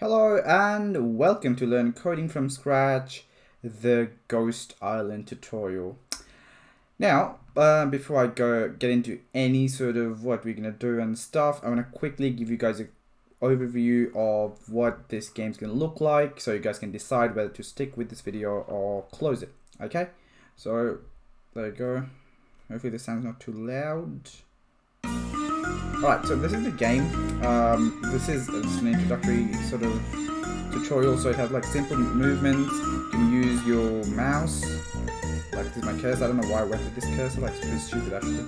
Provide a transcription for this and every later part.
Hello and welcome to Learn Coding from Scratch, the Ghost Island tutorial. Now, before I get into any sort of what we're gonna do and stuff, I want to quickly give you guys an overview of what this game's gonna look like, so you guys can decide whether to stick with this video or close it. Okay, so there you go. Hopefully the sound's not too loud. Alright, so this is the game. This is just an introductory sort of tutorial, so it has like simple movements. You can use your mouse. Like this is my cursor. I don't know why I went with this cursor, like it's pretty stupid actually.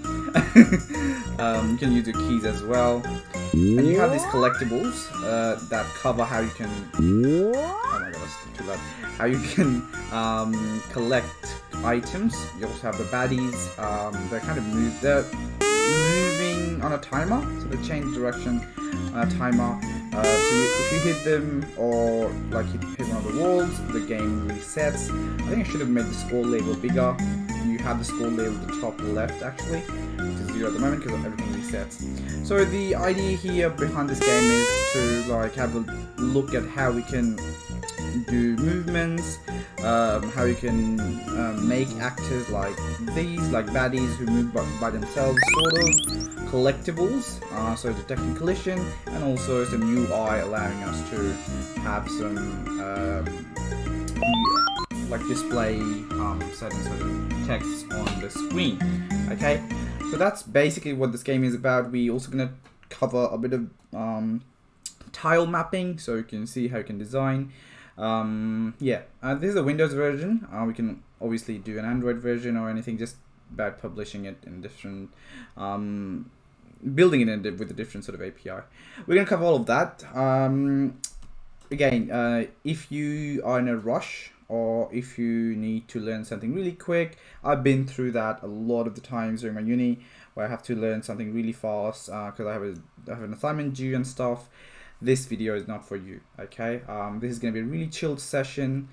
You can use your keys as well. And you have these collectibles that cover how you can... Oh my god, that's too loud. How you can collect items. You also have the baddies. They're kind of moving on a timer, so they change direction on a timer. So if you hit them or like you hit one of the walls, the game resets. I think I should have made the score label bigger. You have the score label at the top left actually, which is 0 at the moment because everything resets. So the idea here behind this game is to like have a look at how we can do movements, how you can make actors like these, like baddies who move by themselves, sort of collectibles, so detecting collision, and also some UI allowing us to have some like display certain sort of text on the screen. Okay, so that's basically what this game is about. We're also gonna cover a bit of tile mapping, so you can see how you can design. This is a Windows version. We can obviously do an Android version or anything, just about publishing it in different, building it with a different sort of API. We're going to cover all of that. Again, if you are in a rush or if you need to learn something really quick, I've been through that a lot of the times during my uni where I have to learn something really fast because I have an assignment due and stuff. This video is not for you, okay? This is going to be a really chilled session.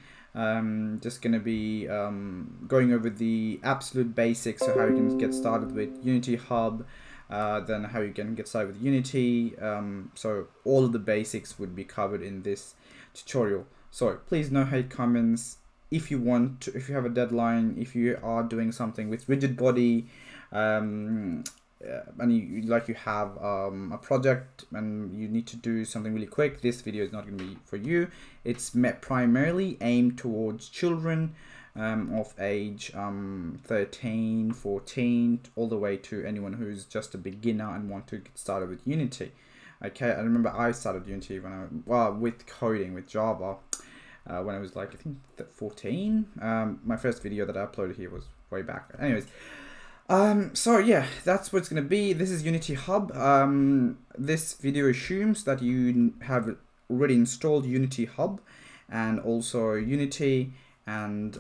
Just going to be going over the absolute basics of how you can get started with Unity Hub, then how you can get started with Unity. So all of the basics would be covered in this tutorial. So please no hate comments. If you want to, if you have a deadline, if you are doing something with rigid body, and you have a project and you need to do something really quick, this video is not going to be for you. It's primarily aimed towards children of age 13, 14, all the way to anyone who's just a beginner and want to get started with Unity. Okay, I remember I started Unity when with coding with Java when I was like, I think 14. My first video that I uploaded here was way back. Anyways. So yeah, that's what it's going to be. This is Unity Hub. This video assumes that you have already installed Unity Hub and also Unity and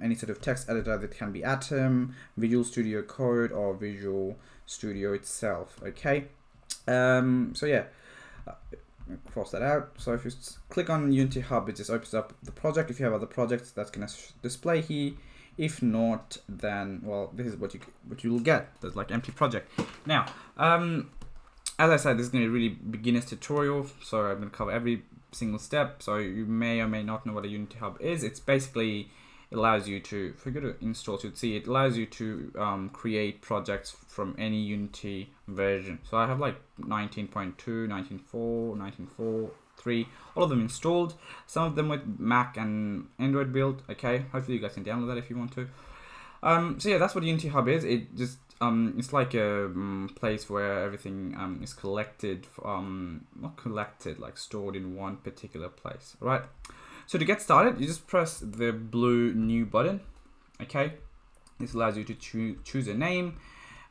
any sort of text editor that can be Atom, Visual Studio Code, or Visual Studio itself. Okay. So yeah, cross that out. So if you click on Unity Hub, it just opens up the project. If you have other projects, that's going to display here. If not, then well, this is what you will get. There's like empty project. Now, as I said, this is going to be a really beginner's tutorial, so I'm going to cover every single step. So you may or may not know what a Unity Hub is. It's basically, it allows you to, if you go to install, you'd see it allows you to create projects from any Unity version. So I have like 19.2, 19.4, 19.4. All of them installed, some of them with Mac and Android build. Okay, hopefully you guys can download that if you want to. So yeah, that's what Unity Hub is. It just it's like a place where everything is collected, not collected, like stored in one particular place. All right, so to get started, you just press the blue new button. Okay, this allows you to choose a name.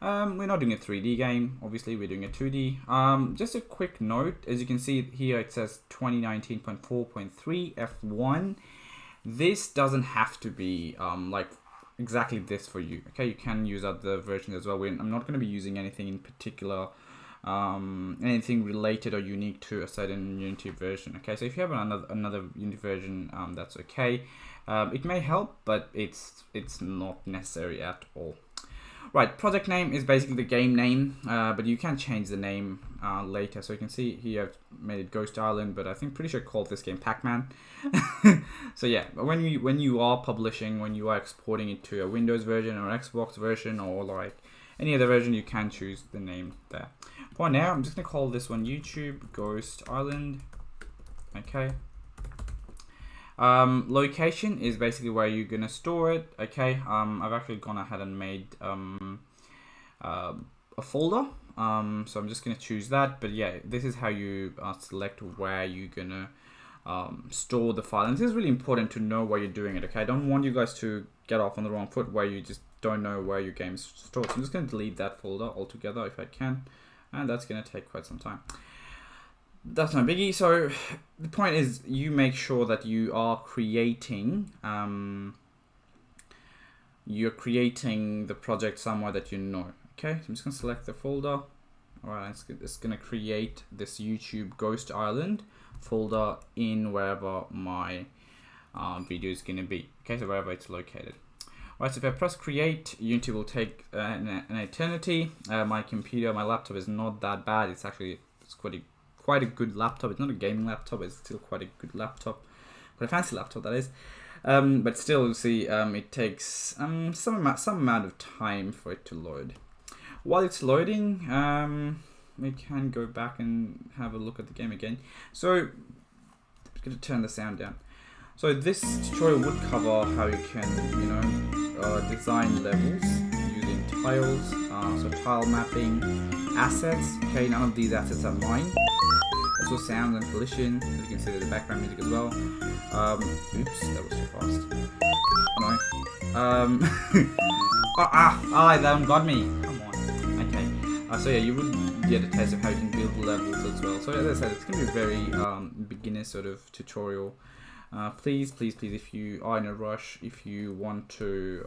We're not doing a 3D game, obviously we're doing a 2D. Just a quick note, as you can see here it says 2019.4.3 F1. This doesn't have to be like exactly this for you, okay? You can use other versions as well. I'm not going to be using anything in particular, anything related or unique to a certain Unity version, okay? So if you have another Unity version, that's okay. It may help, but it's not necessary at all. Right, project name is basically the game name, but you can change the name later. So you can see here I've made it Ghost Island, but I think pretty sure I called this game Pac-Man. So yeah, when you are publishing, when you are exporting it to a Windows version or Xbox version or like any other version, you can choose the name there. For now, I'm just gonna call this one YouTube Ghost Island. Okay. Location is basically where you're gonna store it. Okay. I've actually gone ahead and made a folder. So I'm just gonna choose that. But yeah, this is how you select where you're gonna store the file. And this is really important to know where you're doing it. Okay. I don't want you guys to get off on the wrong foot where you just don't know where your game is stored. So I'm just gonna delete that folder altogether if I can, and that's gonna take quite some time. That's no biggie. So the point is, you make sure that you are creating the project somewhere that you know. Okay, so I'm just gonna select the folder. All right, it's gonna create this YouTube Ghost Island folder in wherever my video is gonna be. Okay, so wherever it's located. All right, so if I press create, Unity will take an eternity. My laptop is not that bad. It's quite a good laptop. It's not a gaming laptop. It's still quite a good laptop, quite a fancy laptop that is. But still, you see, it takes some amount of time for it to load. While it's loading, we can go back and have a look at the game again. So I'm going to turn the sound down. So this tutorial would cover how you can, design levels using tiles, so tile mapping, assets. Okay, none of these assets are mine. Also sound and collision, as you can see there's the background music as well. Oops, that was too fast. Oh no. That one got me. Come on. Okay. So yeah, you would get a taste of how you can build levels as well. So as I said, it's going to be a very beginner sort of tutorial. Please, if you are in a rush, if you want to,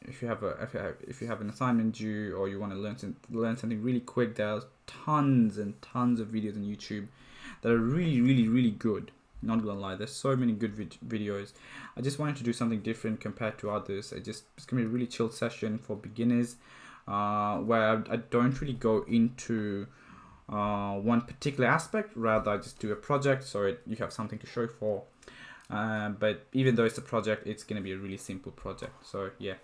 if you have an assignment due, or you want to learn something really quick, there are tons and tons of videos on YouTube that are really good. Not gonna lie, there's so many good videos. I just wanted to do something different compared to others. It's gonna be a really chill session for beginners, where I don't really go into one particular aspect. Rather, I just do a project so you have something to show for. But even though it's a project, it's going to be a really simple project. So yeah,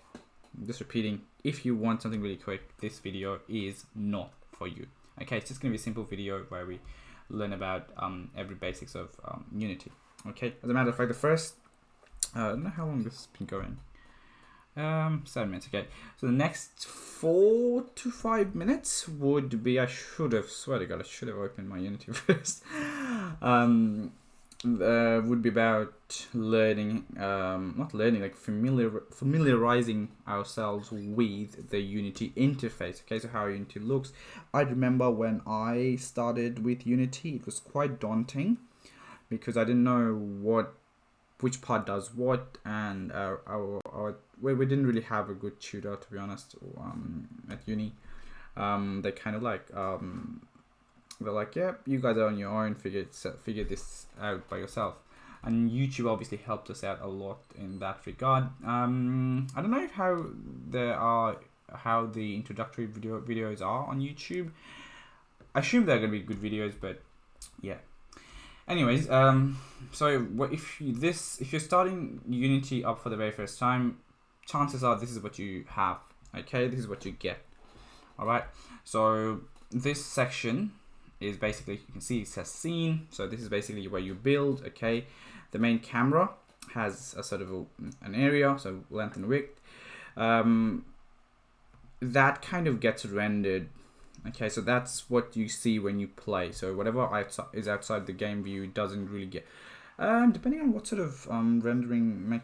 just repeating, if you want something really quick, this video is not for you. Okay, it's just going to be a simple video where we learn about every basics of Unity. Okay, as a matter of fact, the first, I don't know how long this has been going. 7 minutes. Okay, so the next 4 to 5 minutes would be, I should have opened my Unity first. Would be about learning, like familiarizing ourselves with the Unity interface. Okay, so how Unity looks. I remember when I started with Unity, it was quite daunting because I didn't know which part does what, and we didn't really have a good tutor, to be honest, at uni. They kind of like they're like, yeah, you guys are on your own, figure this out by yourself. And YouTube obviously helped us out a lot in that regard. I don't know how the introductory videos are on YouTube. I assume they're gonna be good videos, but yeah. Anyways, so if you're starting Unity up for the very first time, chances are this is what you have. Okay, this is what you get. All right. So this section is basically, you can see it says scene. So this is basically where you build. Okay, the main camera has a sort of an area, so length and width. That kind of gets rendered. Okay, so that's what you see when you play. So whatever is outside the game view doesn't really get. Depending on what sort of rendering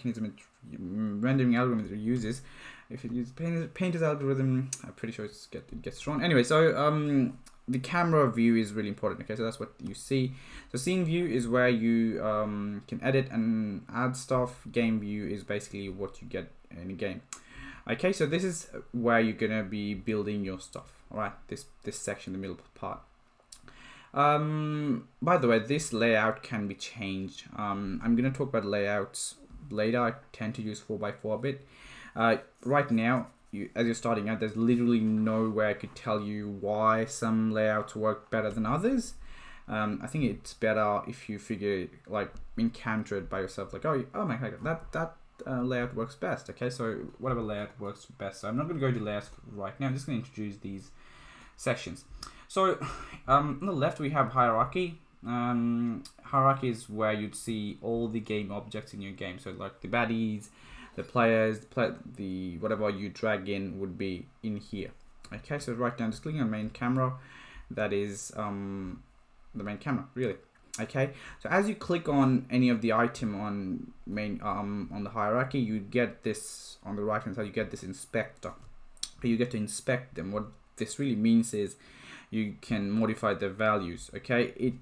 algorithm it uses. If it uses Painter's algorithm, I'm pretty sure it gets drawn. Anyway, so the camera view is really important. Okay, so that's what you see. So scene view is where you can edit and add stuff. Game view is basically what you get in a game. Okay, so this is where you're gonna be building your stuff. All right, this section, the middle part. By the way, this layout can be changed. I'm gonna talk about layouts later. I tend to use 4x4 a bit. Right now, as you're starting out, there's literally no way I could tell you why some layouts work better than others. I think it's better if you encounter it by yourself, like, oh my god, that layout works best. Okay, so whatever layout works best. So I'm not going to go to layouts right now. I'm just going to introduce these sections. So on the left we have hierarchy. Hierarchy is where you'd see all the game objects in your game. So like the baddies, the players, the whatever you drag in would be in here. Okay, so right now just clicking on main camera. That is the main camera, really. Okay, so as you click on any of the item on main on the hierarchy, you get this on the right hand side. You get this inspector. You get to inspect them. What this really means is you can modify the values. Okay,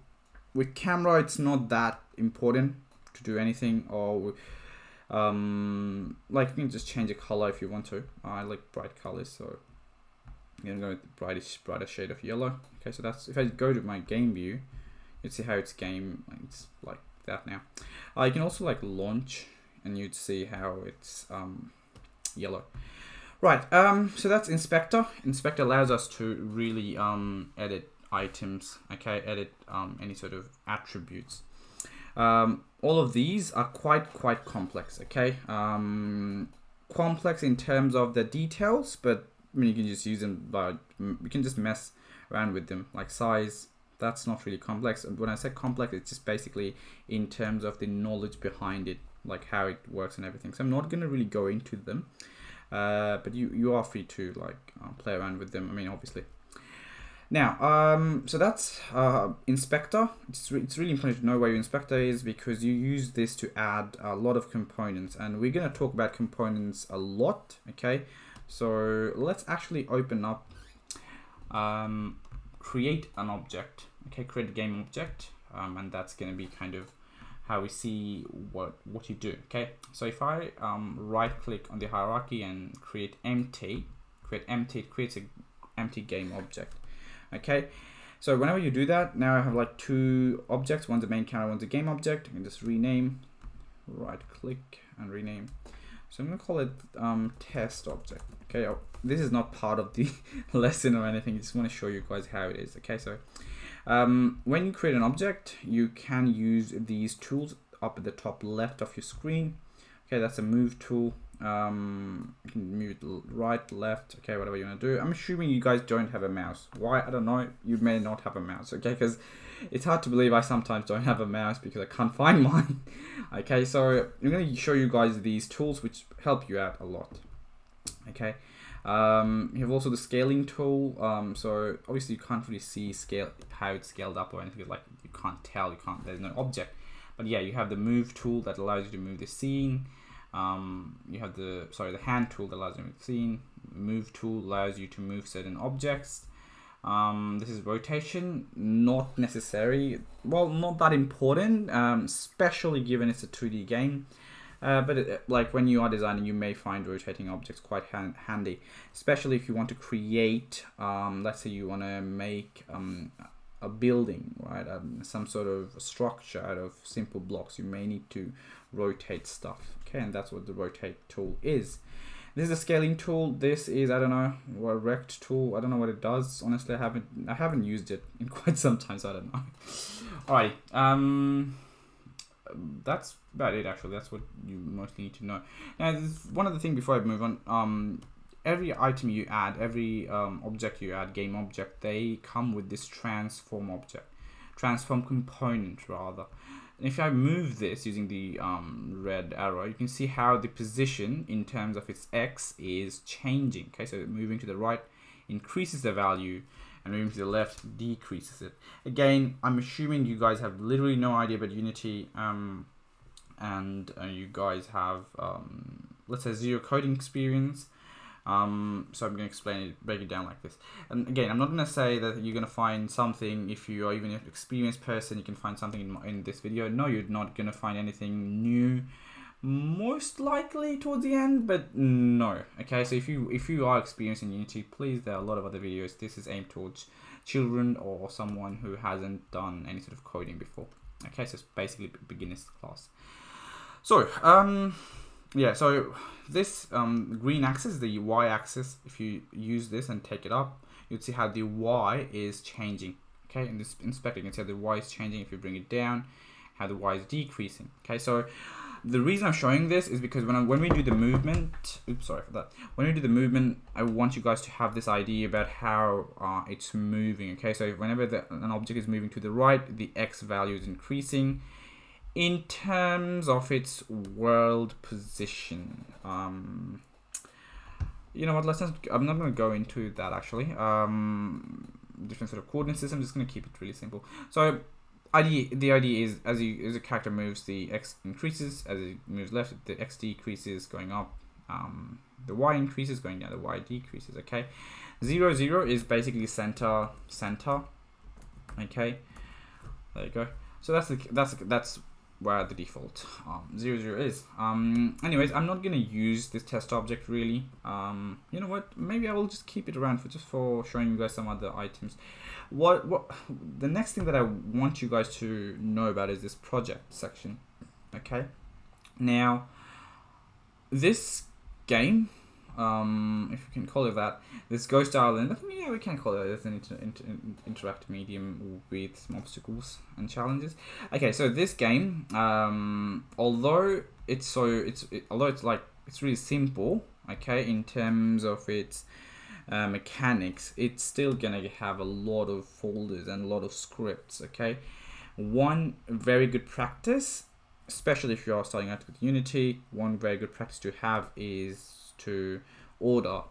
with camera, it's not that important to do anything, or like you can just change the color if you want to. I like bright colors, so I'm gonna go with the brighter shade of yellow. Okay, so that's if I go to my game view, you'd see how it's like that now. You can also like launch, and you'd see how it's yellow. Right, so that's inspector. Inspector allows us to really edit items, okay, edit any sort of attributes. All of these are quite complex, okay. Complex in terms of the details, but I mean, you can just use them, but you can just mess around with them. Like size, that's not really complex. And when I say complex, it's just basically in terms of the knowledge behind it, like how it works and everything. So I'm not going to really go into them, but you are free to like play around with them. I mean, obviously. Now, so that's inspector. It's really important to know where your inspector is, because you use this to add a lot of components, and we're going to talk about components a lot. Okay, so let's actually open up, create an object. Okay, create a game object, and that's going to be kind of how we see what you do. Okay, so if I right click on the hierarchy and create empty, it creates an empty game object. Okay, so whenever you do that, now I have like two objects. One's a main camera, one's a game object. I can just rename, right click and rename. So I'm gonna call it test object. Okay, this is not part of the lesson or anything. I just want to show you guys how it is. Okay, so when you create an object, you can use these tools up at the top left of your screen. Okay, that's a move tool. You can move it right, left, okay, whatever you want to do. I'm assuming you guys don't have a mouse. Why? I don't know. You may not have a mouse, okay, because it's hard to believe I sometimes don't have a mouse because I can't find mine. Okay, so I'm going to show you guys these tools which help you out a lot. Okay, you have also the scaling tool. So obviously you can't really see how it's scaled up or anything, like you can't tell, there's no object. But yeah, you have the move tool that allows you to move the scene. You have the hand tool that allows you to move the scene. Move tool allows you to move certain objects. This is rotation, not necessary. Well, not that important, especially given it's a 2D game. But like when you are designing, you may find rotating objects quite handy, especially if you want to create, let's say you want to make a building, right? Some sort of structure out of simple blocks. You may need to rotate stuff. Okay, and that's what the rotate tool is. This is a scaling tool. This is, I don't know, a rect tool. I don't know what it does. Honestly, I haven't used it in quite some time, so I don't know. Alright, that's about it actually. That's what you mostly need to know. Now, one other thing before I move on. Every item you add, every object you add, game object, they come with this transform component rather. And if I move this using the red arrow, you can see how the position in terms of its X is changing. Okay, so moving to the right increases the value, and moving to the left decreases it. Again, I'm assuming you guys have literally no idea about Unity, and you guys have, let's say, zero coding experience. So I'm going to explain it, break it down like this. And again, I'm not going to say that you're going to find something, if you are even an experienced person, you can find something in this video. No, you're not going to find anything new, most likely towards the end, but no. Okay, so if you are experienced in Unity, please, there are a lot of other videos. This is aimed towards children or someone who hasn't done any sort of coding before. Okay, so it's basically beginner's class. So, yeah, so this green axis, the Y axis, if you use this and take it up, you'd see how the Y is changing. Okay, in this inspector, you can see how the Y is changing. If you bring it down, how the Y is decreasing. Okay, so the reason I'm showing this is because when we do the movement, oops, sorry for that. When we do the movement, I want you guys to have this idea about how it's moving. Okay, so whenever an object is moving to the right, the X value is increasing in terms of its world position. You know what? I'm not going to go into that actually. Different sort of coordinate system. I'm just going to keep it really simple. So the idea is as a character moves, the X increases. As it moves left, the X decreases, going up. The Y increases, going down. The Y decreases. Okay, 0, 0 is basically center. Okay, there you go. So that's where the default 0, 0 is. Anyways, I'm not gonna use this test object really. You know what? Maybe I will just keep it around for showing you guys some other items. What the next thing that I want you guys to know about is this project section. Okay. Now, this game, if you can call it that, this Ghost Island, I think, yeah, we can call it it's an interactive medium with some obstacles and challenges. Okay, so this game, although it's really simple, okay, in terms of its mechanics, it's still gonna have a lot of folders and a lot of scripts. Okay, one very good practice, especially if you are starting out with Unity, one very good practice to have is to order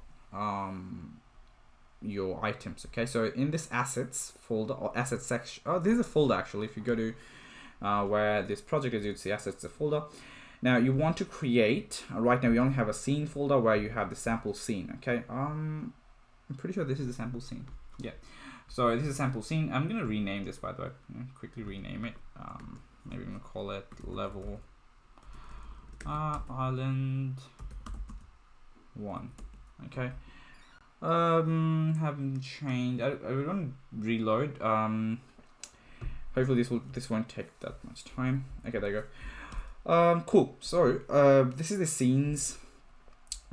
your items. Okay, so in this assets folder or assets section, this is a folder actually. If you go to where this project is, you'd see assets, a folder. Now you want to create, right now we only have a scene folder where you have the sample scene. Okay, I'm pretty sure this is the sample scene. Yeah, so this is a sample scene. I'm gonna rename this, by the way. Quickly rename it. Maybe I'm gonna call it level island 1. Okay, haven't changed. I want to reload. Hopefully this won't take that much time. Okay, there you go. Cool. So this is the scenes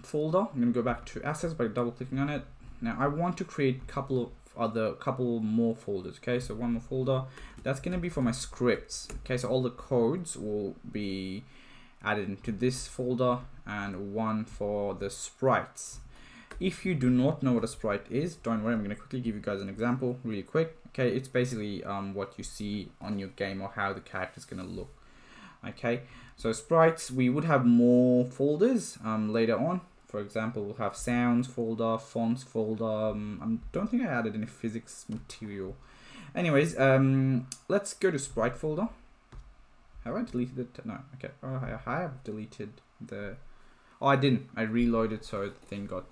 folder. I'm gonna go back to assets by double clicking on it. Now I want to create couple more folders. Okay, so one more folder that's gonna be for my scripts. Okay, so all the codes will be added into this folder, and one for the sprites. If you do not know what a sprite is, don't worry, I'm going to quickly give you guys an example really quick. Okay, it's basically what you see on your game or how the character is going to look. Okay, so sprites, we would have more folders later on. For example, we'll have sounds folder, fonts folder. I don't think I added any physics material. Anyways, let's go to sprite folder. Have I deleted it? No. Okay. Oh, I have deleted the. Oh, I didn't. I reloaded, so the thing got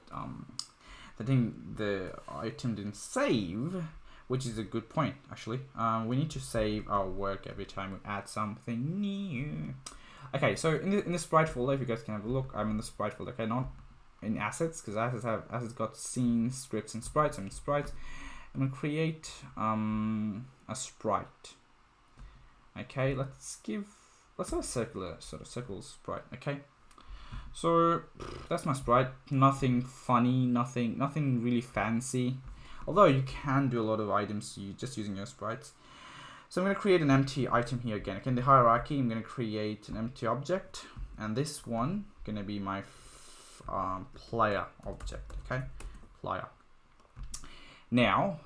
the item didn't save, which is a good point actually. We need to save our work every time we add something new. Okay, so in the sprite folder, if you guys can have a look, I'm in the sprite folder. Okay, not in assets, because assets got scenes, scripts, and sprites. I'm in sprites. I'm gonna create a sprite. Okay, let's have a circular circle sprite. Okay, so that's my sprite. Nothing funny, nothing really fancy. Although you can do a lot of items just using your sprites. So I'm going to create an empty item here again. Okay, in the hierarchy, I'm going to create an empty object, and this one going to be my player object. Okay, player. Now,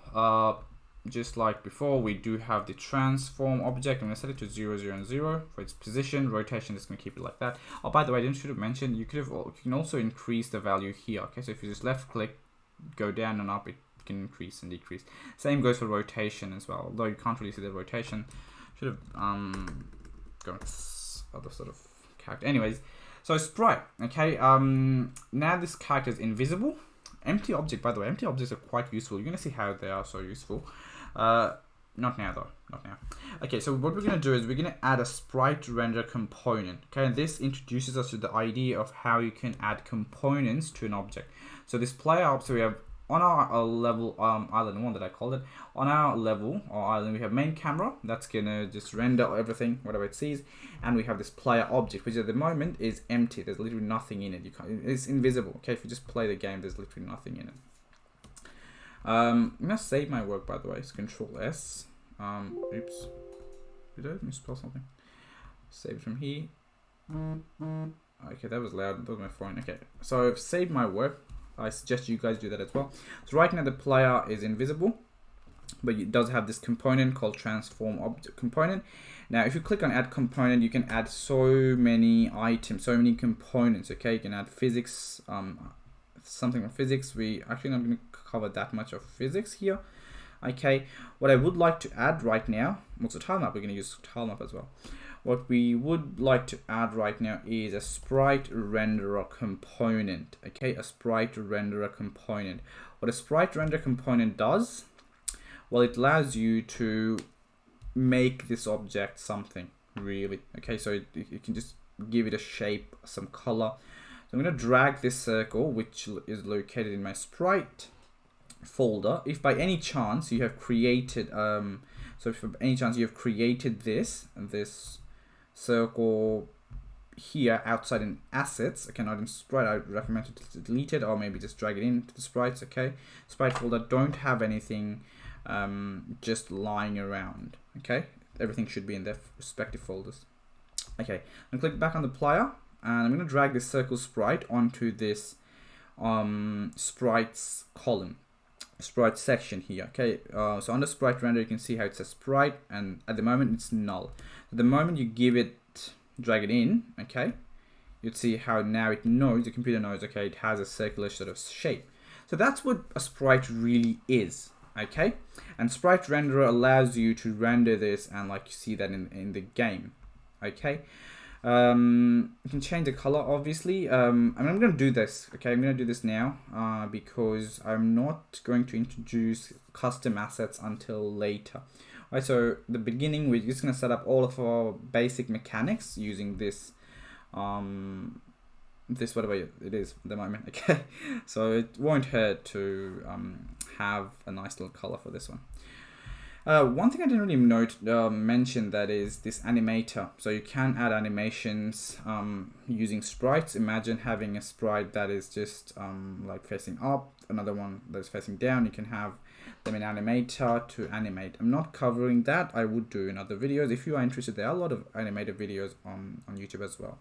just like before, we do have the transform object. I'm going to set it to 0, 0, and 0 for its position. Rotation is going to keep it like that. Oh, by the way, I should have mentioned, you can also increase the value here. Okay, so if you just left click, go down and up, it can increase and decrease. Same goes for rotation as well, although you can't really see the rotation. Should have gone with other sort of character. Anyways, so sprite. Okay, now this character is invisible. Empty object, by the way, empty objects are quite useful. You're going to see how they are so useful. Not now though, not now. Okay, so what we're going to do is we're going to add a sprite render component. Okay, and this introduces us to the idea of how you can add components to an object. So this player object, so we have on our level island 1 that I called it, on our level or island, we have main camera that's gonna just render everything whatever it sees, and we have this player object which at the moment is empty. There's literally nothing in it. It's invisible. Okay, if you just play the game, there's literally nothing in it. I'm gonna save my work, by the way. It's Control S. Oops, did I misspell something? Save it from here. Okay, that was loud. That was my phone. Okay, so I've saved my work. I suggest you guys do that as well. So right now the player is invisible, but it does have this component called transform object component. Now if you click on add component, you can add so many items, so many components. Okay, you can add physics, something from physics. We actually not going to cover that much of physics here. Okay, what I would like to add right now, also tile map, we're going to use tile map as well. What we would like to add right now is a sprite renderer component. Okay, a sprite renderer component. What a sprite render component does, well, it allows you to make this object something, really. Okay, so you can just give it a shape, some color. So I'm going to drag this circle, which is located in my sprite folder. If by any chance you have created, this circle here outside in assets, okay, not in sprite, I recommend to delete it or maybe just drag it into the sprites. Okay, sprite folder don't have anything just lying around. Okay, everything should be in their respective folders. Okay, I'm gonna click back on the player and I'm gonna drag this circle sprite onto this sprites column, sprite section here. Okay, so on the sprite render you can see how it says sprite, and at the moment it's null. The moment you give it, drag it in, okay, you'd see how now it knows, the computer knows, okay, it has a circular sort of shape. So that's what a sprite really is. Okay, and sprite renderer allows you to render this, and like you see that in the game. Okay, you can change the color obviously. I'm going to do this. Okay, I'm going to do this now because I'm not going to introduce custom assets until later. All right, so the beginning we're just going to set up all of our basic mechanics using this this whatever it is at the moment. Okay, so it won't hurt to have a nice little color for this one. One thing I didn't really mention, that is this animator. So you can add animations using sprites. Imagine having a sprite that is just like facing up, another one that's facing down. You can have them in animator to animate. I'm not covering that. I would do in other videos. If you are interested, there are a lot of animated videos on YouTube as well.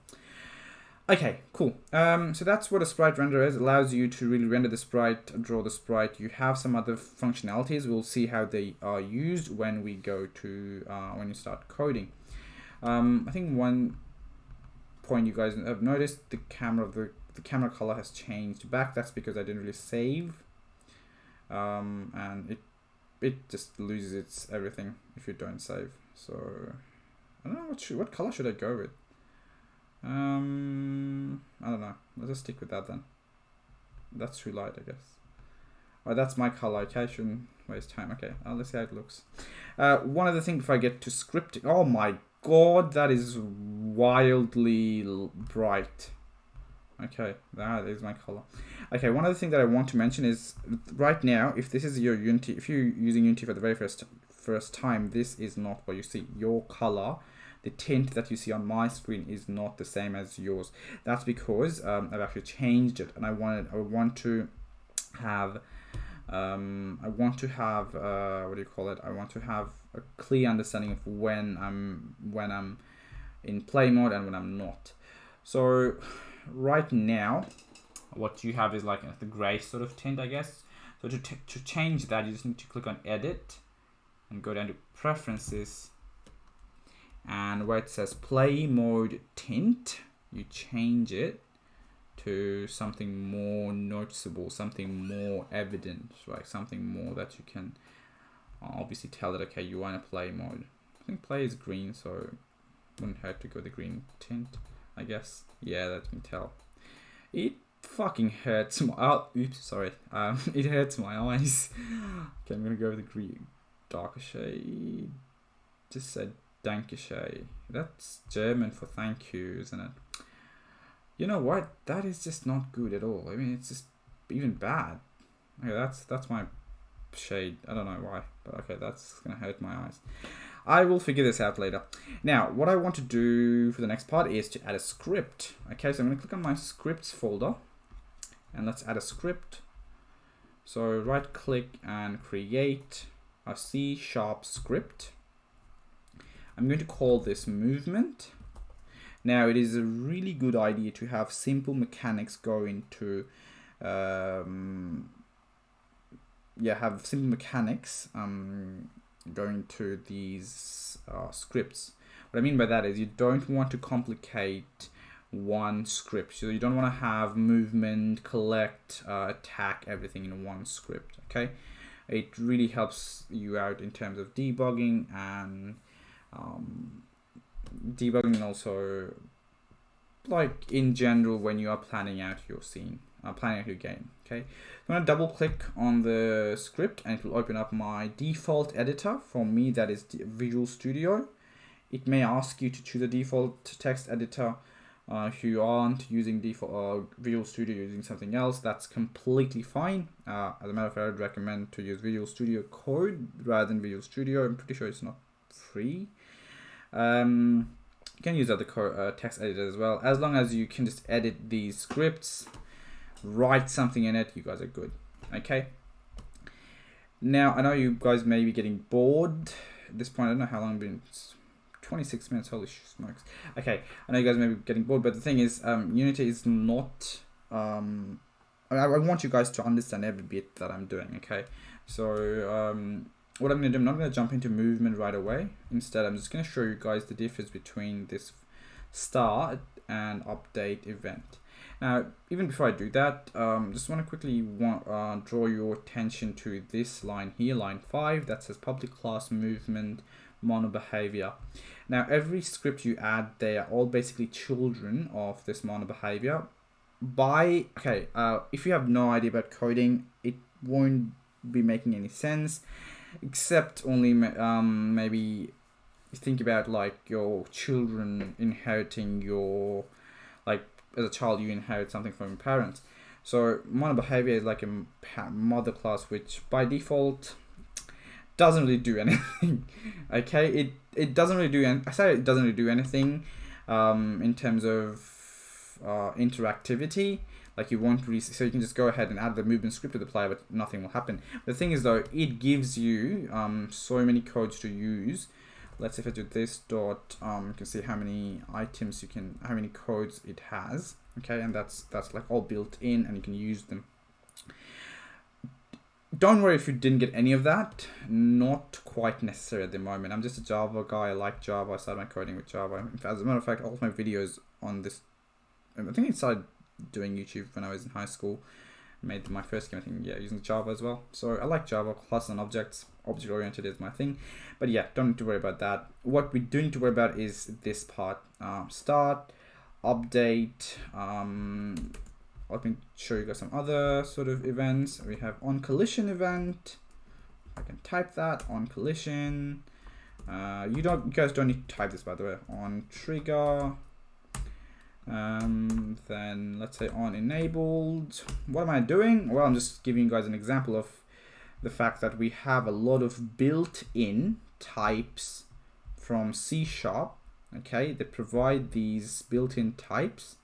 Okay, cool. So that's what a sprite renderer is. It allows you to really render the sprite, draw the sprite. You have some other functionalities. We'll see how they are used when we go to when you start coding. I think one point you guys have noticed, the camera color has changed back. That's because I didn't really save, and it just loses its everything if you don't save. So I don't know what color should I go with. I don't know. Let's just stick with that then. That's too light, I guess. Alright, that's my color. Okay, I shouldn't waste time. Okay, let's see how it looks. One other thing before I get to scripting. Oh my god, that is wildly bright. Okay, that is my color. Okay, one other thing that I want to mention is right now, if this is your Unity, if you're using Unity for the very first time, this is not what you see. Your color, the tint that you see on my screen, is not the same as yours. That's because I've actually changed it, and I want to have what do you call it? I want to have a clear understanding of when I'm in play mode and when I'm not. So right now, what you have is like the gray sort of tint, I guess. So to change that, you just need to click on Edit and go down to Preferences. And where it says play mode tint, you change it to something more noticeable, something more evident, right? Something more that you can obviously tell that, okay, you want to play mode. I think play is green, so it wouldn't hurt to go the green tint, I guess. Yeah, that can tell. It fucking hurts my, it hurts my eyes. Okay, I'm gonna go with the green, darker shade. Just said Dankeschön. That's German for thank you, isn't it? You know what? That is just not good at all. I mean, it's just even bad. Okay, that's my shade. I don't know why, but okay, that's gonna hurt my eyes. I will figure this out later. Now, what I want to do for the next part is to add a script. Okay, so I'm gonna click on my scripts folder, and let's add a script. So right click and create a C# script. I'm going to call this movement. Now, it is a really good idea to have simple mechanics go into have simple mechanics going to these scripts. What I mean by that is you don't want to complicate one script. So you don't want to have movement, collect, attack, everything in one script. Okay, it really helps you out in terms of debugging and also like in general when you are planning out your scene, planning out your game. Okay, I'm going to double click on the script and it will open up my default editor. For me, that is Visual Studio. It may ask you to choose a default text editor. If you aren't using default Visual Studio, using something else, that's completely fine. As a matter of fact, I'd recommend to use Visual Studio Code rather than Visual Studio. I'm pretty sure it's not free. You can use other text editors as well. As long as you can just edit these scripts, write something in it, you guys are good. Okay. Now, I know you guys may be getting bored at this point. I don't know how long I've been. 26 minutes, holy smokes. Okay, I know you guys may be getting bored, but the thing is, Unity is not... I want you guys to understand every bit that I'm doing, okay? So, what I'm going to do, I'm not going to jump into movement right away. Instead, I'm just going to show you guys the difference between this start and update event. Now, even before I do that, just want to quickly draw your attention to this line here, line 5, that says public class movement mono behavior. Now, every script you add, they are all basically children of this mono behavior. If you have no idea about coding, it won't be making any sense, except only maybe think about like your children inheriting your, like as a child you inherit something from your parents. So mono behavior is like a mother class which by default doesn't really do anything. Okay, it doesn't really do. I say it doesn't really do anything in terms of interactivity. Like you won't really, so you can just go ahead and add the movement script to the player, but nothing will happen. The thing is though, it gives you so many codes to use. Let's say if I do this dot, you can see how many items how many codes it has. Okay, and that's like all built in, and you can use them. Don't worry if you didn't get any of that. Not quite necessary at the moment. I'm just a Java guy. I like Java. I started my coding with Java. As a matter of fact, all of my videos on this, I think I started doing YouTube when I was in high school. Made my first game, I think, yeah, using Java as well. So I like Java, classes and objects. Object-oriented is my thing. But yeah, don't need to worry about that. What we do need to worry about is this part. Start, update, let me show you guys some other sort of events. We have on collision event. I can type that on collision. You guys don't need to type this, by the way. On trigger. Then let's say on enabled. What am I doing? Well, I'm just giving you guys an example of the fact that we have a lot of built-in types from C#. Okay, they provide these built-in types,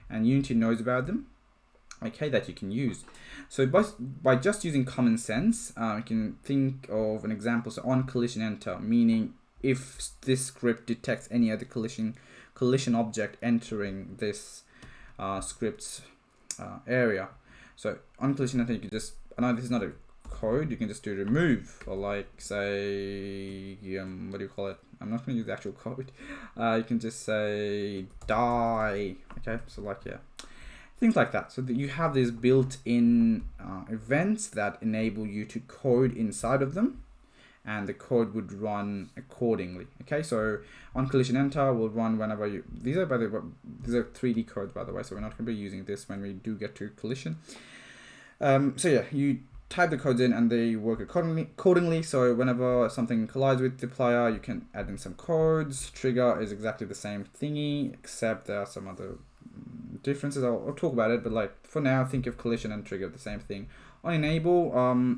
and Unity knows about them. Okay, that you can use. So by just using common sense, you can think of an example. So on collision enter, meaning if this script detects any other collision object entering this script's area. So on collision enter, you can just, I know this is not a code, you can just do remove, or like say, what do you call it? I'm not going to use the actual code. You can just say die. Okay, so like, yeah. Things like that, so that you have these built-in events that enable you to code inside of them, and the code would run accordingly. Okay, so on collision enter will run whenever you. These are 3D codes, by the way, so we're not going to be using this when we do get to collision. So yeah, you type the codes in and they work accordingly. So whenever something collides with the player, you can add in some codes. Trigger is exactly the same thingy, except there are some other differences. I'll talk about it, but like for now, think of collision and trigger the same thing. On enable,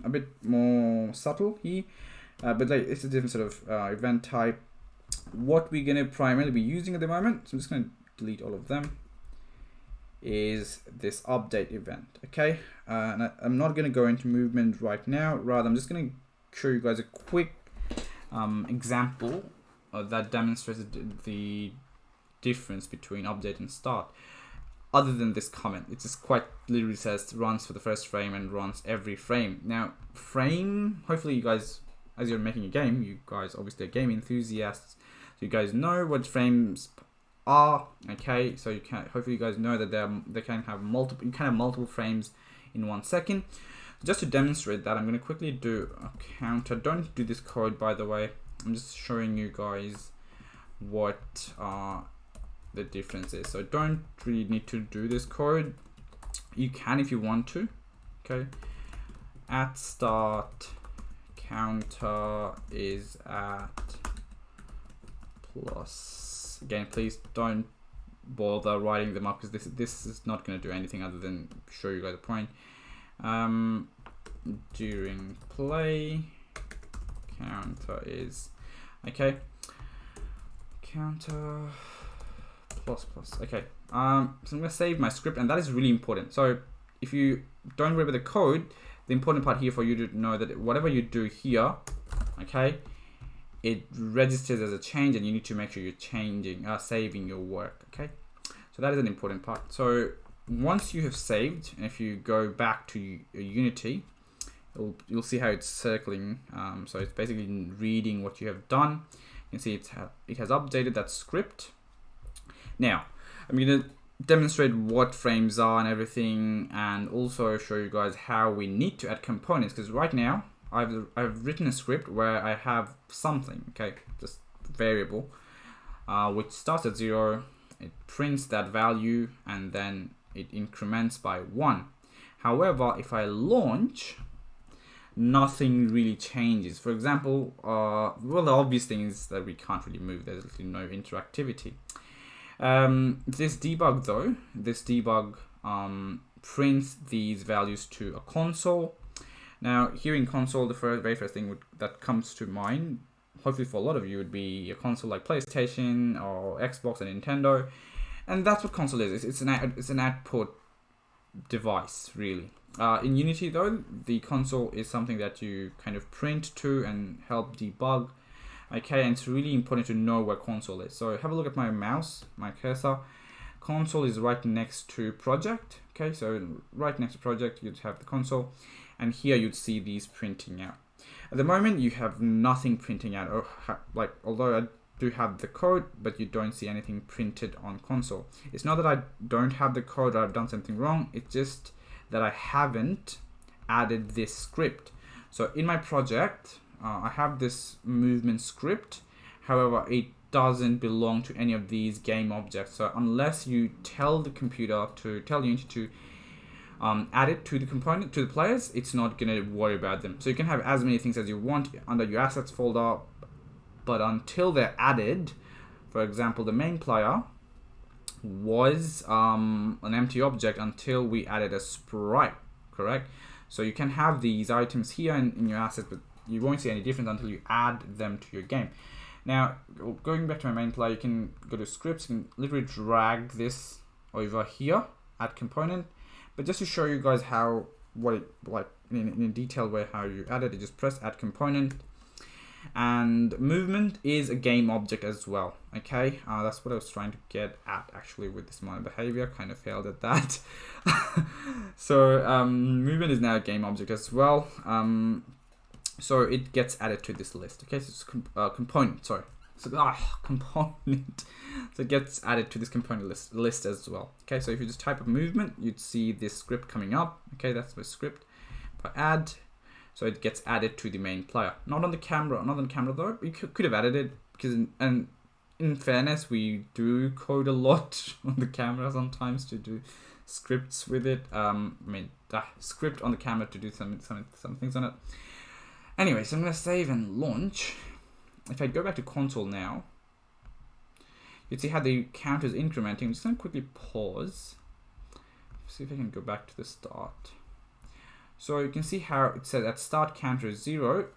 a bit more subtle here, but like, it's a different sort of event type. What we're going to primarily be using at the moment, so I'm just going to delete all of them, is this update event. Okay, and I'm not going to go into movement right now. Rather, I'm just going to show you guys a quick example that demonstrates the difference between update and start. Other than this comment, it just quite literally says runs for the first frame and runs every frame. Now, frame, hopefully you guys, as you're making a game, you guys obviously are game enthusiasts, so you guys know what frames are. Okay, so you can, hopefully you guys know that they can have multiple, you can have multiple frames in 1 second. Just to demonstrate that, I'm going to quickly do a counter. Don't do this code, by the way. I'm just showing you guys what the difference is. So don't really need to do this code. You can if you want to. Okay, at start counter is at plus. Again, please don't bother writing them up, because this is not going to do anything other than show you guys a point. During play, counter is okay. Counter plus. Okay. So I'm gonna save my script, and that is really important. So if you don't remember the code, the important part here for you to know that whatever you do here, okay, it registers as a change, and you need to make sure you're changing, saving your work. Okay. So that is an important part. So once you have saved, and if you go back to Unity, you'll see how it's circling. So it's basically reading what you have done. You can see it has updated that script. Now, I'm going to demonstrate what frames are and everything, and also show you guys how we need to add components, because right now I've written a script where I have something, okay, just variable, which starts at 0, it prints that value, and then it increments by 1. However, if I launch, nothing really changes. For example, well, the obvious thing is that we can't really move. There's literally no interactivity. This debug though, this debug prints these values to a console. Now, here in console, the very first thing that comes to mind, hopefully for a lot of you, would be a console like PlayStation or Xbox and Nintendo. And that's what console is. It's an output device, really. In Unity though, the console is something that you kind of print to and help debug. Okay, and it's really important to know where console is. So have a look at my mouse, my cursor. Console is right next to project. Okay, so right next to project, you'd have the console, and here you'd see these printing out. At the moment, you have nothing printing out, or although I do have the code, but you don't see anything printed on console. It's not that I don't have the code or I've done something wrong. It's just that I haven't added this script. So in my project, I have this movement script. However, it doesn't belong to any of these game objects. So unless you tell the computer to tell Unity to add it to the component, to the players, it's not going to worry about them. So you can have as many things as you want under your assets folder, but until they're added, for example, the main player was an empty object until we added a sprite, correct? So you can have these items here in your assets, but you won't see any difference until you add them to your game. Now, going back to my main player, you can go to scripts, you can literally drag this over here, add component. But just to show you guys how, in a detailed way how you add it, you just press add component. And movement is a game object as well. Okay, that's what I was trying to get at actually with this model behavior. Kind of failed at that. So movement is now a game object as well. So it gets added to this list. Okay, so it's component. Sorry, so component. So it gets added to this component list as well. Okay, so if you just type of movement, you'd see this script coming up. Okay, that's my script. If I add. So it gets added to the main player. Not on the camera though. You could have added it because, and in fairness, we do code a lot on the camera sometimes to do scripts with it. Script on the camera to do some things on it. Anyway, so I'm gonna save and launch. If I go back to console now, you'd see how the counter is incrementing. I'm just gonna quickly pause. See if I can go back to the start. So you can see how it said at start counter is 0,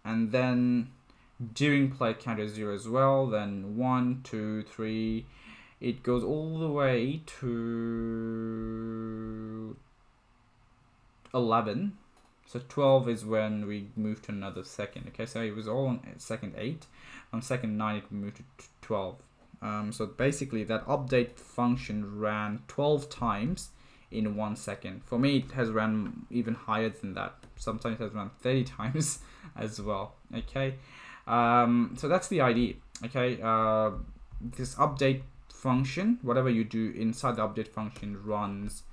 and then during play counter is 0 as well, then 1, 2, 3, it goes all the way to 11. So 12 is when we move to another second. Okay, so it was all on second 8. On second 9, it moved to 12. So basically, that update function ran 12 times in 1 second. For me, it has run even higher than that. Sometimes it has run 30 times as well. Okay, so that's the idea. Okay, this update function, whatever you do inside the update function, runs.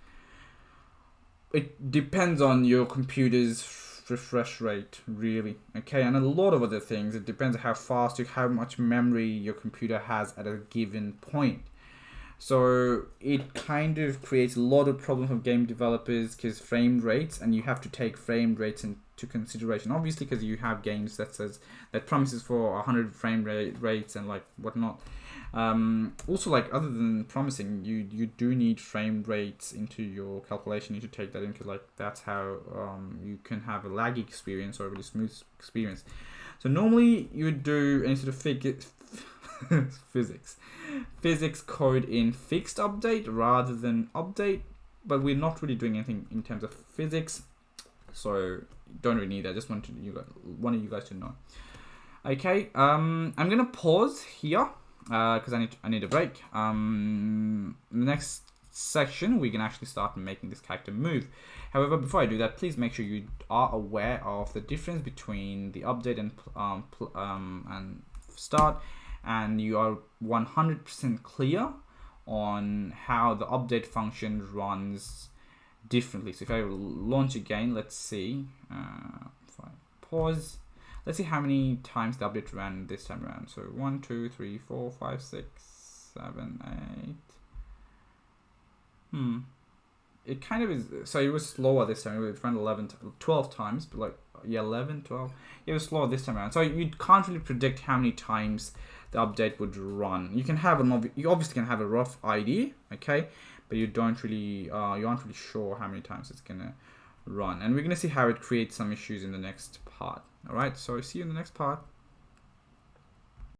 It depends on your computer's refresh rate, really. Okay, and a lot of other things. It depends on how fast, how much memory your computer has at a given point. So it kind of creates a lot of problems for game developers because frame rates, and you have to take frame rates into consideration. Obviously, because you have games that promises for 100 frame rates and like whatnot. Also, like other than promising, you do need frame rates into your calculation. You need to take that into, like that's how you can have a laggy experience or a really smooth experience. So normally you would do any sort of physics code in fixed update rather than update, but we're not really doing anything in terms of physics, so don't really need that. I just wanted you guys to know. Okay, I'm gonna pause here because I need a break. The next section we can actually start making this character move. However, before I do that, please make sure you are aware of the difference between the update and start, and you are 100% clear on how the update function runs differently. So if I launch again, let's see, if I pause, let's see how many times the update ran this time around. So 1, 2, 3, 4, 5, 6, 7, 8. It kind of is, so it was slower this time. It ran 12 times, but like, yeah, 11, 12. It was slower this time around. So you can't really predict how many times the update would run. You obviously can have a rough idea, okay, but you aren't really sure how many times it's gonna run. And we're gonna see how it creates some issues in the next part. All right, so see you in the next part.